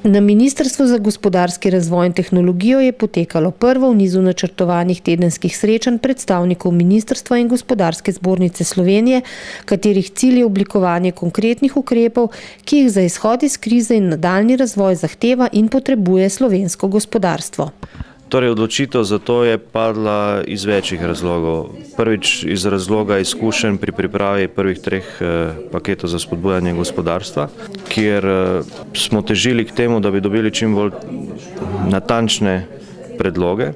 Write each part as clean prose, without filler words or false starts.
Na Ministrstvu za gospodarski razvoj in tehnologijo je potekalo prvo v nizu načrtovanih tedenskih srečanj predstavnikov Ministrstva in Gospodarske zbornice Slovenije, katerih cilj je oblikovanje konkretnih ukrepov, ki jih za izhod iz krize in nadaljnji razvoj zahteva in potrebuje slovensko gospodarstvo. Torej, odločitev za to je padla iz večjih razlogov. Prvič iz razloga izkušenj pri pripravi prvih 3 paketov za spodbujanje gospodarstva, kjer smo težili k temu, da bi dobili čim bolj natančne predloge.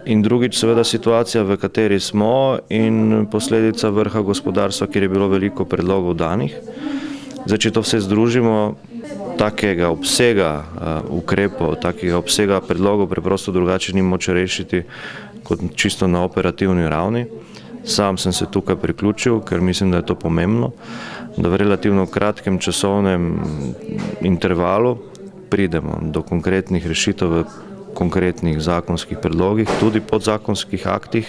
In drugič seveda situacija, v kateri smo, in posledica vrha gospodarstva, kjer je bilo veliko predlogov danih. Zdaj, če to vse združimo, takega obsega ukrepov, takega obsega predlogov preprosto drugače ni moč rešiti kot čisto na operativni ravni. Sam sem se tukaj priključil, ker mislim, da je to pomembno, da v relativno kratkem časovnem intervalu pridemo do konkretnih rešitev v konkretnih zakonskih predlogih, tudi podzakonskih aktih,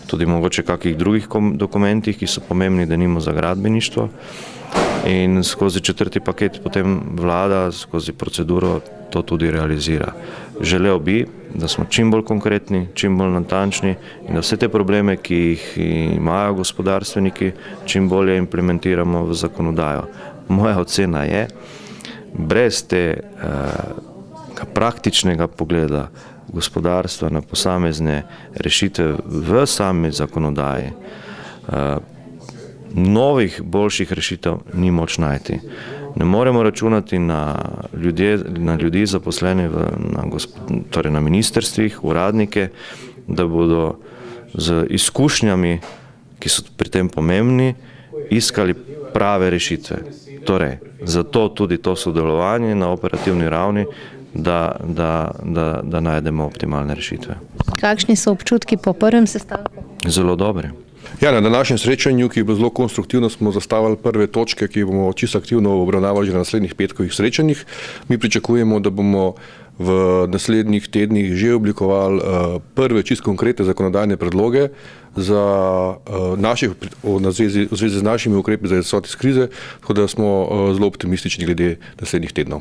tudi mogoče kakih drugih dokumentih, ki so pomembni, denimo za gradbeništvo. In skozi 4. paket potem vlada skozi proceduro to tudi realizira. Želel bi, da smo čim bolj konkretni, čim bolj natančni in da vse te probleme, ki jih imajo gospodarstveniki, čim bolje implementiramo v zakonodajo. Moja ocena je, brez tega praktičnega pogleda gospodarstva na posamezne rešitve v sami zakonodaji, novih, boljših rešitev ni moč najti. Ne moremo računati na ljudi zaposlene na ministrstvih, uradnike, da bodo z izkušnjami, ki so pri tem pomembni, iskali prave rešitve. Torej, zato tudi to sodelovanje na operativni ravni, da najdemo optimalne rešitve. Kakšni so občutki po prvem sestanku? Zelo dobre. Ja, na današnjem srečanju, ki je bilo zelo konstruktivno, smo zastavili prve točke, ki bomo čisto aktivno obravnavali že na naslednjih petkovih srečanjih. Mi pričakujemo, da bomo v naslednjih tednih že oblikovali prve čisto konkretne zakonodajne predloge v zvezi z našimi ukrepi za izhod iz krize, tako da smo zelo optimistični glede naslednjih tednov.